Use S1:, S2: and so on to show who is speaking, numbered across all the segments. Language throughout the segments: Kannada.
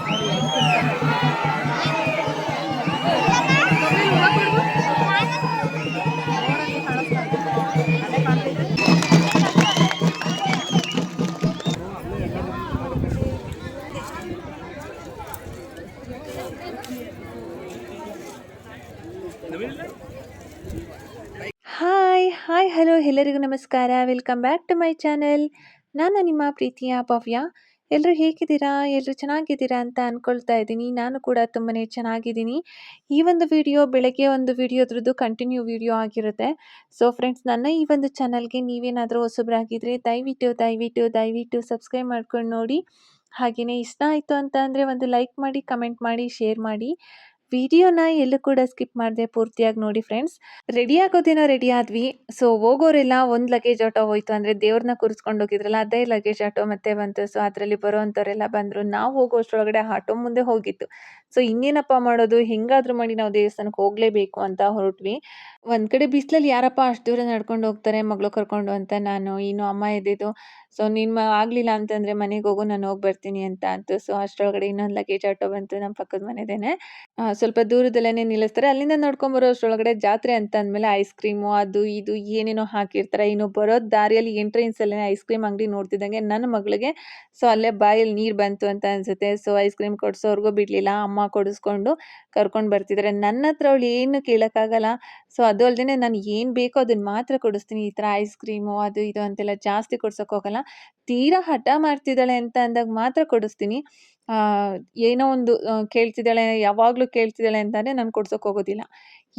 S1: ನೋಡಿ ಎಷ್ಟು ಅಲ್ಲೇ ಕಾಣ್ತೈತೆ. ಹಾಯ್ ಹಲೋ ಎಲ್ಲರಿಗೂ ನಮಸ್ಕಾರ. Welcome back to my channel. ನಾನು ನಿಮ್ಮ ಪ್ರೀತಿಯ ಭವ್ಯ. ಎಲ್ಲರೂ ಹೇಗಿದ್ದೀರಾ? ಎಲ್ಲರೂ ಚೆನ್ನಾಗಿದ್ದೀರಾ ಅಂತ ಅಂದ್ಕೊಳ್ತಾ ಇದ್ದೀನಿ. ನಾನು ಕೂಡ ತುಂಬಾ ಚೆನ್ನಾಗಿದ್ದೀನಿ. ಈ ಒಂದು ವಿಡಿಯೋ ಬೆಳಗ್ಗೆ ಒಂದು ವಿಡಿಯೋದ್ರದ್ದು ಕಂಟಿನ್ಯೂ ವಿಡಿಯೋ ಆಗಿರುತ್ತೆ. ಸೊ ಫ್ರೆಂಡ್ಸ್, ನನ್ನ ಈ ಒಂದು ಚಾನಲ್ಗೆ ನೀವೇನಾದರೂ ಹೊಸಬರಾಗಿದ್ದರೆ ದಯವಿಟ್ಟು ಸಬ್ಸ್ಕ್ರೈಬ್ ಮಾಡ್ಕೊಂಡು ನೋಡಿ. ಹಾಗೆಯೇ ಇಷ್ಟ ಆಯಿತು ಅಂತ ಅಂದರೆ ಒಂದು ಲೈಕ್ ಮಾಡಿ, ಕಮೆಂಟ್ ಮಾಡಿ, ಶೇರ್ ಮಾಡಿ. ವಿಡಿಯೋನ ಎಲ್ಲೂ ಕೂಡ ಸ್ಕಿಪ್ ಮಾಡದೆ ಪೂರ್ತಿಯಾಗಿ ನೋಡಿ ಫ್ರೆಂಡ್ಸ್. ರೆಡಿ ಆಗೋದೇನೋ ರೆಡಿ ಆದ್ವಿ. ಸೊ ಹೋಗೋರೆಲ್ಲ ಒಂದು ಲಗೇಜ್ ಆಟೋ ಹೋಯ್ತು, ಅಂದರೆ ದೇವ್ರನ್ನ ಕೂರಿಸ್ಕೊಂಡು ಹೋಗಿದ್ರಲ್ಲ ಅದೇ ಲಗೇಜ್ ಆಟೋ ಮತ್ತೆ ಬಂತು. ಸೊ ಅದರಲ್ಲಿ ಬರೋವಂಥವ್ರೆಲ್ಲ ಬಂದರು. ನಾವು ಹೋಗೋ ಅಷ್ಟರೊಳಗಡೆ ಆಟೋ ಮುಂದೆ ಹೋಗಿತ್ತು. ಸೊ ಇನ್ನೇನಪ್ಪ ಮಾಡೋದು, ಹೆಂಗಾದ್ರೂ ಮಾಡಿ ನಾವು ದೇವಸ್ಥಾನಕ್ಕೆ ಹೋಗಲೇಬೇಕು ಅಂತ ಹೊರಟ್ವಿ. ಒಂದು ಕಡೆ ಬಿಸಿಲಲ್ಲಿ ಯಾರಪ್ಪ ಅಷ್ಟು ದೂರ ನಡ್ಕೊಂಡು ಹೋಗ್ತಾರೆ ಮಗಳು ಕರ್ಕೊಂಡು ಅಂತ ನಾನು. ಇನ್ನು ಅಮ್ಮ ಎದ್ದಿದ್ದು, ಸೊ ನಿಮ್ಮ ಆಗಲಿಲ್ಲ ಅಂತಂದರೆ ಮನೆಗೆ ಹೋಗು, ನಾನು ಹೋಗಿ ಬರ್ತೀನಿ ಅಂತ ಅಂತು. ಸೊ ಅಷ್ಟರೊಳಗಡೆ ಇನ್ನೊಂದು ಲಗೇಜ್ ಆಟೋ ಬಂತು ನಮ್ಮ ಪಕ್ಕದ ಮನೆದೇನೆ. ಸ್ವಲ್ಪ ದೂರದಲ್ಲೇ ನಿಲ್ಲಿಸ್ತಾರೆ. ಅಲ್ಲಿಂದ ನೋಡ್ಕೊಂಬರೋ ಅಷ್ಟರೊಳಗಡೆ ಜಾತ್ರೆ ಅಂತ ಅಂದಮೇಲೆ ಐಸ್ ಕ್ರೀಮು ಅದು ಇದು ಏನೇನೋ ಹಾಕಿರ್ತಾರೆ. ಇನ್ನು ಬರೋ ದಾರಿಯಲ್ಲಿ ಎಂಟ್ರೆನ್ಸಲ್ಲೇ ಐಸ್ ಕ್ರೀಮ್ ಅಂಗಡಿ ನೋಡ್ತಿದ್ದಂಗೆ ನನ್ನ ಮಗಳಿಗೆ ಸೊ ಅಲ್ಲೇ ಬಾಯಲ್ಲಿ ನೀರು ಬಂತು ಅಂತ ಅನಿಸುತ್ತೆ. ಸೊ ಐಸ್ ಕ್ರೀಮ್ ಕೊಡಿಸೋರ್ಗೂ ಬಿಡಲಿಲ್ಲ, ಅಮ್ಮ ಕೊಡಿಸ್ಕೊಂಡು ಕರ್ಕೊಂಡು ಬರ್ತಿದ್ದಾರೆ. ನನ್ನ ಹತ್ರ ಅವಳು ಏನು ಕೇಳೋಕ್ಕಾಗಲ್ಲ. ಸೊ ಅದು ಅಲ್ಲದೆ ನಾನು ಏನು ಬೇಕೋ ಅದನ್ನು ಮಾತ್ರ ಕೊಡಿಸ್ತೀನಿ. ಈ ಥರ ಐಸ್ ಕ್ರೀಮು ಅದು ಇದು ಅಂತೆಲ್ಲ ಜಾಸ್ತಿ ಕೊಡ್ಸೋಕೆ ಹೋಗಲ್ಲ. ತೀರಾ ಹಠ ಮಾಡ್ತಿದ್ದಾಳೆ ಅಂತ ಅಂದಾಗ ಮಾತ್ರ ಕೊಡಿಸ್ತೀನಿ. ಏನೋ ಒಂದು ಕೇಳ್ತಿದ್ದಾಳೆ, ಯಾವಾಗಲೂ ಕೇಳ್ತಿದ್ದಾಳೆ ಅಂತಂದರೆ ನಾನು ಕೊಡ್ಸೋಕೆ ಹೋಗೋದಿಲ್ಲ.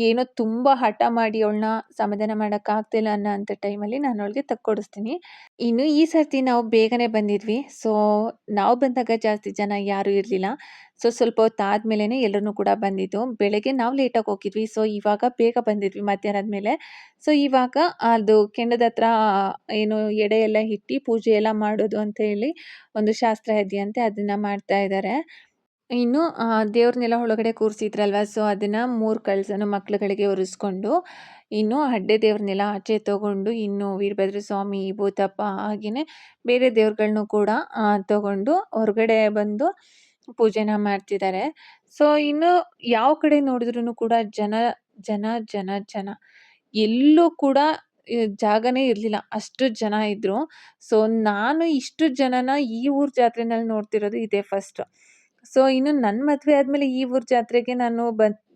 S1: ಏನೋ ತುಂಬ ಹಠ ಮಾಡಿ ಅವಳನ್ನ ಸಮಾಧಾನ ಮಾಡೋಕ್ಕಾಗ್ತಿಲ್ಲ ಅನ್ನೋ ಅಂಥ ಟೈಮಲ್ಲಿ ನಾನು ಅವಳಿಗೆ ತಕ್ಕೊಡಿಸ್ತೀನಿ. ಇನ್ನು ಈ ಸರ್ತಿ ನಾವು ಬೇಗನೆ ಬಂದಿದ್ವಿ. ಸೊ ನಾವು ಬಂದಾಗ ಜಾಸ್ತಿ ಜನ ಯಾರೂ ಇರಲಿಲ್ಲ. ಸೊ ಸ್ವಲ್ಪ ಹೊತ್ತು ಆದಮೇಲೆ ಎಲ್ಲರೂ ಕೂಡ ಬಂದಿದ್ದು. ಬೆಳಗ್ಗೆ ನಾವು ಲೇಟಾಗಿ ಹೋಗಿದ್ವಿ. ಸೊ ಇವಾಗ ಬೇಗ ಬಂದಿದ್ವಿ ಮಧ್ಯಾಹ್ನದ ಮೇಲೆ. ಸೊ ಇವಾಗ ಅದು ಕೆಂಡದ ಹತ್ರ ಏನು ಎಡೆ ಎಲ್ಲ ಇಟ್ಟು ಪೂಜೆ ಎಲ್ಲ ಮಾಡೋದು ಅಂತ ಹೇಳಿ ಒಂದು ಶಾಸ್ತ್ರ ಇದೆಯಂತೆ, ಅದನ್ನು ಮಾಡ್ತಾ ಇದ್ದಾರೆ. ಇನ್ನು ದೇವ್ರನ್ನೆಲ್ಲ ಒಳಗಡೆ ಕೂರಿಸಿದ್ರಲ್ವ, ಸೊ ಅದನ್ನು 3 ಕಳಸನ ಮಕ್ಳುಗಳಿಗೆ ಒರೆಸ್ಕೊಂಡು, ಇನ್ನು ಅಡ್ಡೆ ದೇವ್ರನ್ನೆಲ್ಲ ಆಚೆ ತಗೊಂಡು, ಇನ್ನು ವೀರಭದ್ರ ಸ್ವಾಮಿ, ಭೂತಪ್ಪ ಹಾಗೆಯೇ ಬೇರೆ ದೇವ್ರುಗಳ್ನು ಕೂಡ ತಗೊಂಡು ಹೊರಗಡೆ ಬಂದು ಪೂಜೆನ ಮಾಡ್ತಿದ್ದಾರೆ. ಸೊ ಇನ್ನು ಯಾವ ಕಡೆ ನೋಡಿದ್ರೂ ಕೂಡ ಜನ ಜನ ಜನ ಜನ, ಎಲ್ಲೂ ಕೂಡ ಜಾಗನೇ ಇರಲಿಲ್ಲ, ಅಷ್ಟು ಜನ ಇದ್ದರು. ಸೊ ನಾನು ಇಷ್ಟು ಜನನ ಈ ಊರ ಜಾತ್ರೆನಲ್ಲಿ ನೋಡ್ತಿರೋದು ಇದೇ ಫಸ್ಟ್. ಸೊ ಇನ್ನು ನನ್ನ ಮದುವೆ ಆದಮೇಲೆ ಈ ಊರ ಜಾತ್ರೆಗೆ ನಾನು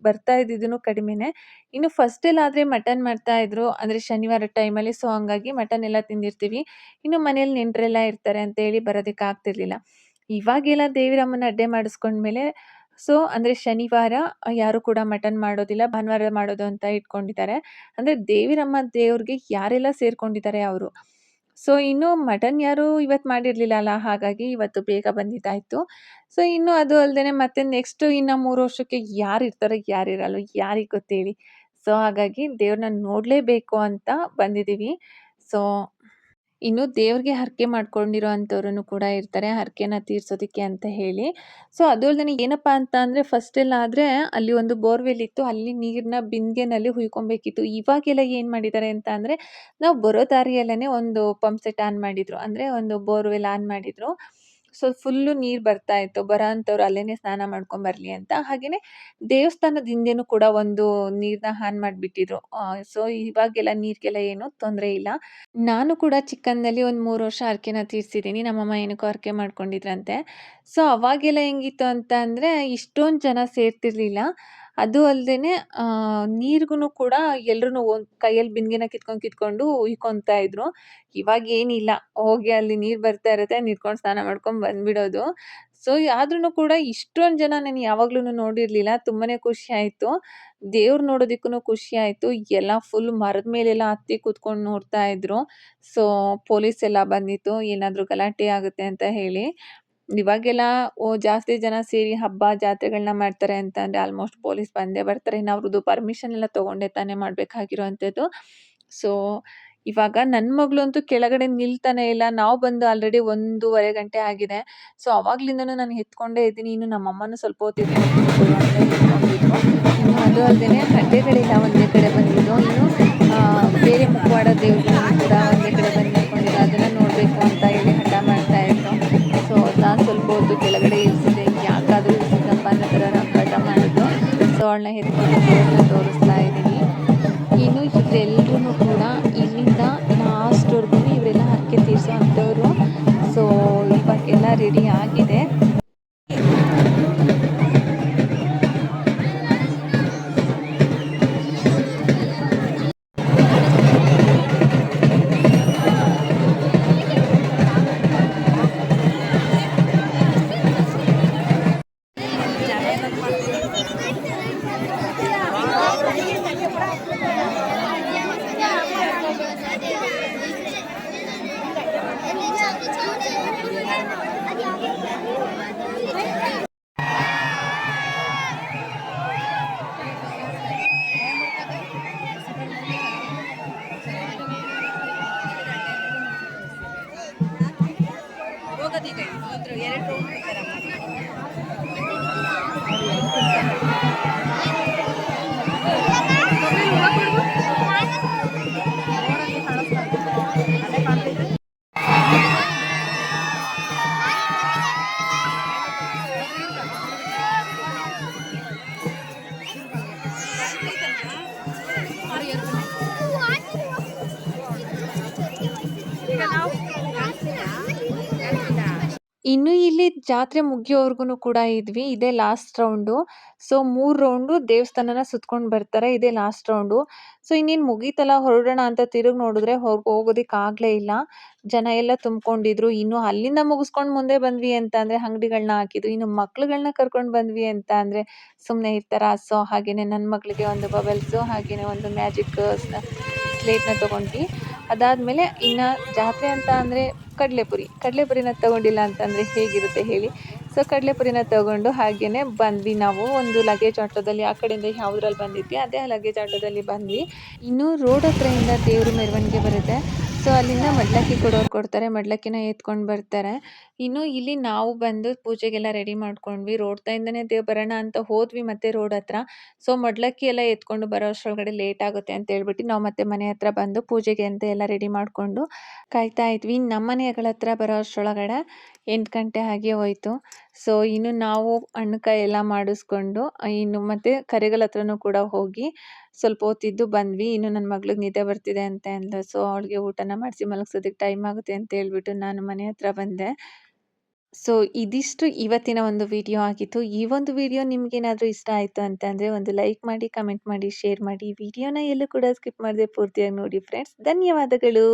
S1: ಬರ್ತಾ ಇದ್ದಿದ್ದು ಕಡಿಮೆನೇ. ಇನ್ನು ಫಸ್ಟಲ್ಲಾದರೆ ಮಟನ್ ಮಾಡ್ತಾಯಿದ್ರು, ಅಂದರೆ ಶನಿವಾರ ಟೈಮಲ್ಲಿ. ಸೊ ಹಂಗಾಗಿ ಮಟನ್ ಎಲ್ಲ ತಿಂದಿರ್ತೀವಿ. ಇನ್ನು ಮನೇಲಿ ನೆಂಟರೆಲ್ಲ ಇರ್ತಾರೆ ಅಂತೇಳಿ ಬರೋದಕ್ಕೆ ಆಗ್ತಿರ್ಲಿಲ್ಲ. ಇವಾಗೆಲ್ಲ ದೇವಿರಮ್ಮನ ಅಡ್ಡೆ ಮಾಡಿಸ್ಕೊಂಡ್ಮೇಲೆ ಸೊ ಅಂದರೆ ಶನಿವಾರ ಯಾರು ಕೂಡ ಮಟನ್ ಮಾಡೋದಿಲ್ಲ, ಭಾನುವಾರ ಮಾಡೋದು ಅಂತ ಇಟ್ಕೊಂಡಿದ್ದಾರೆ. ಅಂದರೆ ದೇವಿರಮ್ಮ ದೇವ್ರಿಗೆ ಯಾರೆಲ್ಲ ಸೇರ್ಕೊಂಡಿದ್ದಾರೆ ಅವರು. ಸೊ ಇನ್ನು ಮಟನ್ ಯಾರು ಇವತ್ತು ಮಾಡಿರಲಿಲ್ಲ ಅಲ್ಲ, ಹಾಗಾಗಿ ಇವತ್ತು ಬೇಗ ಬಂದಿದ್ದಾಯಿತು. ಸೊ ಇನ್ನು ಅದು ಅಲ್ಲದೆ ಮತ್ತೆ ನೆಕ್ಸ್ಟು ಇನ್ನು 3 ವರ್ಷಕ್ಕೆ ಯಾರು ಇರ್ತಾರೋ ಯಾರಿರಲ್ಲ ಯಾರಿಗೆ ಗೊತ್ತೇಳಿ. ಸೊ ಹಾಗಾಗಿ ದೇವ್ರನ್ನ ನೋಡಲೇಬೇಕು ಅಂತ ಬಂದಿದ್ದೀವಿ. ಸೊ ಇನ್ನು ದೇವ್ರಿಗೆ ಹರಕೆ ಮಾಡ್ಕೊಂಡಿರೋ ಅಂಥವ್ರು ಕೂಡ ಇರ್ತಾರೆ, ಹರಕೆನ ತೀರ್ಸೋದಕ್ಕೆ ಅಂತ ಹೇಳಿ. ಸೊ ಅದು ಅಲ್ಲದೆ ಏನಪ್ಪ ಅಂತ ಅಂದರೆ, ಫಸ್ಟೆಲ್ಲ ಆದರೆ ಅಲ್ಲಿ ಒಂದು ಬೋರ್ವೆಲ್ ಇತ್ತು, ಅಲ್ಲಿ ನೀರನ್ನ ಬಿಂದಿಗೆನಲ್ಲಿ ಹುಯ್ಕೊಬೇಕಿತ್ತು. ಇವಾಗೆಲ್ಲ ಏನು ಮಾಡಿದ್ದಾರೆ ಅಂತ ಅಂದರೆ, ನಾವು ಬರೋ ದಾರಿಯಲ್ಲೇ ಒಂದು ಪಂಪ್ ಸೆಟ್ ಆನ್ ಮಾಡಿದರು, ಅಂದರೆ ಒಂದು ಬೋರ್ವೆಲ್ ಆನ್ ಮಾಡಿದರು. ಸೊ ಫುಲ್ಲು ನೀರು ಬರ್ತಾ ಇತ್ತು, ಬರೋ ಅಂಥವ್ರು ಅಲ್ಲೇ ಸ್ನಾನ ಮಾಡ್ಕೊಂಬರಲಿ ಅಂತ. ಹಾಗೆಯೇ ದೇವಸ್ಥಾನದ ಹಿಂದೆನೂ ಕೂಡ ಒಂದು ನೀರನ್ನ ಆನ್ ಮಾಡಿಬಿಟ್ಟಿದ್ರು. ಸೊ ಇವಾಗೆಲ್ಲ ನೀರಿಗೆಲ್ಲ ಏನೂ ತೊಂದರೆ ಇಲ್ಲ. ನಾನು ಕೂಡ ಚಿಕ್ಕಂದಲ್ಲಿ ಒಂದು 3 ವರ್ಷ ಹರಕೆನ ತೀರಿಸಿದ್ದೀನಿ. ನಮ್ಮಮ್ಮ ಏನಕ್ಕೋ ಹರಕೆ ಮಾಡ್ಕೊಂಡಿದ್ರಂತೆ. ಸೊ ಅವಾಗೆಲ್ಲ ಹೆಂಗಿತ್ತು ಅಂತ ಅಂದರೆ, ಇಷ್ಟೊಂದು ಜನ ಸೇರ್ತಿರ್ಲಿಲ್ಲ. ಅದು ಅಲ್ಲದೆ ನೀರಿಗೂ ಕೂಡ ಎಲ್ಲರೂ ಒಂದು ಕೈಯಲ್ಲಿ ಬಿಂದಿಗೆನ ಕಿತ್ಕೊಂಡು ಉಯ್ಕೊತಾ ಇದ್ರು. ಇವಾಗ ಏನಿಲ್ಲ, ಹೋಗಿ ಅಲ್ಲಿ ನೀರು ಬರ್ತಾ ಇರುತ್ತೆ, ನಿಂತ್ಕೊಂಡು ಸ್ನಾನ ಮಾಡ್ಕೊಂಡು ಬಂದ್ಬಿಡೋದು. ಸೊ ಆದ್ರೂ ಕೂಡ ಇಷ್ಟೊಂದು ಜನ ನಾನು ಯಾವಾಗ್ಲೂ ನೋಡಿರಲಿಲ್ಲ. ತುಂಬಾ ಖುಷಿ ಆಯಿತು. ದೇವ್ರು ನೋಡೋದಕ್ಕೂ ಖುಷಿ ಆಯಿತು. ಎಲ್ಲ ಫುಲ್ ಮರದ ಮೇಲೆಲ್ಲ ಹತ್ತಿ ಕೂತ್ಕೊಂಡು ನೋಡ್ತಾ ಇದ್ರು. ಸೊ ಪೊಲೀಸ್ ಎಲ್ಲ ಬಂದಿತ್ತು, ಏನಾದರೂ ಗಲಾಟೆ ಆಗುತ್ತೆ ಅಂತ ಹೇಳಿ. ಇವಾಗೆಲ್ಲ ಜಾಸ್ತಿ ಜನ ಸೇರಿ ಹಬ್ಬ ಜಾತ್ರೆಗಳನ್ನ ಮಾಡ್ತಾರೆ ಅಂತ ಅಂದರೆ ಆಲ್ಮೋಸ್ಟ್ ಪೊಲೀಸ್ ಬಂದೇ ಬರ್ತಾರೆ. ಇನ್ನು ಅವ್ರದ್ದು ಪರ್ಮಿಷನ್ ಎಲ್ಲ ತೊಗೊಂಡೇ ತಾನೇ ಮಾಡಬೇಕಾಗಿರೋವಂಥದ್ದು. ಸೊ ಇವಾಗ ನನ್ನ ಮಗಳಂತೂ ಕೆಳಗಡೆ ನಿಲ್ತಾನೆ ಇಲ್ಲ. ನಾವು ಬಂದು ಆಲ್ರೆಡಿ 1:30 ಗಂಟೆ ಆಗಿದೆ. ಸೊ ಅವಾಗ್ಲಿಂದನೂ ನಾನು ಎತ್ಕೊಂಡೇ ಇದ್ದೀನಿ. ಇನ್ನು ನಮ್ಮಮ್ಮನೂ ಸ್ವಲ್ಪ ಹೊತ್ತಿಗೆ ಎತ್ಕೊಂಡು ಅಂತ ಎತ್ಕೊಂಡಿದ್ರು. ಇನ್ನು ಅದು ಅಲ್ಲದೆ ಅಡ್ಡೆಗಳೆಲ್ಲ ಒಂದೇ ಕಡೆ ಬಂದಿದ್ದು. ಇನ್ನು ಬೇರೆ ಮುಖವಾಡ ದೇವ್ರುಗಳು ಕೂಡ ಒಂದೇ ಕಡೆ ಬಂದು ನಿಂತ್ಕೊಂಡಿದ್ರು. ಅದನ್ನು ನೋಡಬೇಕು ಅಂತ ಹೇಳಿ ಹಠ ಮಾಡ್ತಾ ಇದ್ರು. ಸೊ ನಾನು ಸ್ವಲ್ಪ ಹೊತ್ತು ಕೆಳಗಡೆ ಇಳಿಸಿದೆ, ಯಾಕಾದರೂ ಅನ್ನೋ ಥರ ರಂಪಾಟ ಮಾಡಿದ್ರು. ಸೊ ಅವಳನ್ನ ಎತ್ಕೊಂಡು ದೇವ್ರನ್ನ ತೋರಿಸ್ತಾ ಇದ್ದೀನಿ. ಇನ್ನು ಇವರೆಲ್ಲರೂ ಕೂಡ ಇಲ್ಲಿಂದ ಲಾಸ್ಟ್ವರೆಗೂ ಇವರೆಲ್ಲ ಹರಕೆ ತೀರಿಸೋ ಅಂಥವ್ರು. ಸೊ ಇವಾಗೆಲ್ಲ ರೆಡಿ ಆಗಿದೆ. ಇನ್ನು ಇಲ್ಲಿ ಜಾತ್ರೆ ಮುಗಿಯೋವರೆಗೂ ಕೂಡ ಇದ್ವಿ. ಇದೇ ಲಾಸ್ಟ್ ರೌಂಡು. ಸೊ 3 ರೌಂಡು ದೇವಸ್ಥಾನನ ಸುತ್ಕೊಂಡು ಬರ್ತಾರೆ. ಇದೇ ಲಾಸ್ಟ್ ರೌಂಡು. ಸೊ ಇನ್ನೇನು ಮುಗೀತಲ್ಲ ಹೊರಡೋಣ ಅಂತ ತಿರುಗಿ ನೋಡಿದ್ರೆ ಹೋಗೋದಕ್ಕಾಗಲೇ ಇಲ್ಲ. ಜನ ಎಲ್ಲ ತುಂಬಿಕೊಂಡಿದ್ರು. ಇನ್ನು ಅಲ್ಲಿಂದ ಮುಗಿಸ್ಕೊಂಡು ಮುಂದೆ ಬಂದ್ವಿ ಅಂತ ಅಂದರೆ ಅಂಗಡಿಗಳನ್ನ ಹಾಕಿದ್ರು. ಇನ್ನು ಮಕ್ಳುಗಳನ್ನ ಕರ್ಕೊಂಡು ಬಂದ್ವಿ ಅಂತ ಅಂದರೆ ಸುಮ್ಮನೆ ಇರ್ತಾರಾ? ಸೊ ಹಾಗೆಯೇ ನನ್ನ ಮಗಳಿಗೆ ಒಂದು ಬಬಲ್ಸು ಹಾಗೆಯೇ ಒಂದು ಮ್ಯಾಜಿಕ್ ಸ್ಲೇಟ್‌ನ ತೊಗೊಂಡ್ವಿ. ಅದಾದಮೇಲೆ ಇನ್ನು ಜಾತ್ರೆ ಅಂತ ಅಂದರೆ ಕಡಲೆಪುರಿನ ತೊಗೊಂಡಿಲ್ಲ ಅಂತಂದರೆ ಹೇಗಿರುತ್ತೆ ಹೇಳಿ? ಸೊ ಕಡಲೆಪುರಿನ ತೊಗೊಂಡು ಹಾಗೆಯೇ ಬಂದ್ವಿ ನಾವು. ಒಂದು ಲಗೇಜ್ ಆಟೋದಲ್ಲಿ ಆ ಕಡೆಯಿಂದ ಯಾವುದ್ರಲ್ಲಿ ಬಂದಿದ್ವಿ ಅದೇ ಲಗೇಜ್ ಆಟೋದಲ್ಲಿ ಬಂದ್ವಿ. ಇನ್ನು ರೋಡ್ ಹತ್ರದಿಂದ ದೇವ್ರ ಮೆರವಣಿಗೆ ಬರುತ್ತೆ. ಸೊ ಅಲ್ಲಿಂದ ಮಡ್ಲಕ್ಕಿ ಕೊಡೋರು ಕೊಡ್ತಾರೆ. ಮಡ್ಲಕ್ಕಿನ ಎತ್ಕೊಂಡು ಬರ್ತಾರೆ. ಇನ್ನು ಇಲ್ಲಿ ನಾವು ಬಂದು ಪೂಜೆಗೆಲ್ಲ ರೆಡಿ ಮಾಡ್ಕೊಂಡ್ವಿ. ರೋಡ್ ತಾಯಿಂದನೇ ಬರೋಣ ಅಂತ ಹೋದ್ವಿ ಮತ್ತೆ ರೋಡ್ ಹತ್ರ. ಸೊ ಮಡ್ಲಕ್ಕಿ ಎಲ್ಲ ಎತ್ಕೊಂಡು ಬರೋ ಅಷ್ಟರೊಳಗಡೆ ಲೇಟ್ ಆಗುತ್ತೆ ಅಂತ ಹೇಳ್ಬಿಟ್ಟು ನಾವು ಮತ್ತೆ ಮನೆ ಹತ್ರ ಬಂದು ಪೂಜೆಗೆ ಅಂತ ಎಲ್ಲ ರೆಡಿ ಮಾಡಿಕೊಂಡು ಕಾಯ್ತಾ ಇದ್ವಿ. ನಮ್ಮ ಮನೆಗಳ ಹತ್ರ ಬರೋ ಅಷ್ಟರೊಳಗಡೆ 8 ಗಂಟೆ ಹಾಗೆ ಹೋಯಿತು. ಸೊ ಇನ್ನು ನಾವು ಹಣ್ಣುಕಾಯಿ ಎಲ್ಲ ಮಾಡಿಸ್ಕೊಂಡು ಇನ್ನು ಮತ್ತೆ ಕರೆಗಳ ಹತ್ರನೂ ಕೂಡ ಹೋಗಿ ಸ್ವಲ್ಪ ಹೊತ್ತಿದ್ದು ಬಂದ್ವಿ. ಇನ್ನು ನನ್ನ ಮಗಳಿಗೆ ನಿದ್ದೆ ಬರ್ತಿದೆ ಅಂತ ಅಂದ್ಲು. ಸೊ ಅವಳಿಗೆ ಊಟನ ಮಾಡಿಸಿ ಮಲಗಿಸೋದಕ್ಕೆ ಟೈಮ್ ಆಗುತ್ತೆ ಅಂತ ಹೇಳ್ಬಿಟ್ಟು ನಾನು ಮನೆ ಹತ್ರ ಬಂದೆ. ಸೊ ಇದಿಷ್ಟು ಇವತ್ತಿನ ಒಂದು ವಿಡಿಯೋ ಆಗಿತ್ತು. ಈ ಒಂದು ವಿಡಿಯೋ ನಿಮಗೇನಾದರೂ ಇಷ್ಟ ಆಯಿತು ಅಂತಂದರೆ ಒಂದು ಲೈಕ್ ಮಾಡಿ, ಕಮೆಂಟ್ ಮಾಡಿ, ಶೇರ್ ಮಾಡಿ. ವಿಡಿಯೋನ ಎಲ್ಲೂ ಕೂಡ ಸ್ಕಿಪ್ ಮಾಡದೆ ಪೂರ್ತಿಯಾಗಿ ನೋಡಿ ಫ್ರೆಂಡ್ಸ್. ಧನ್ಯವಾದಗಳು.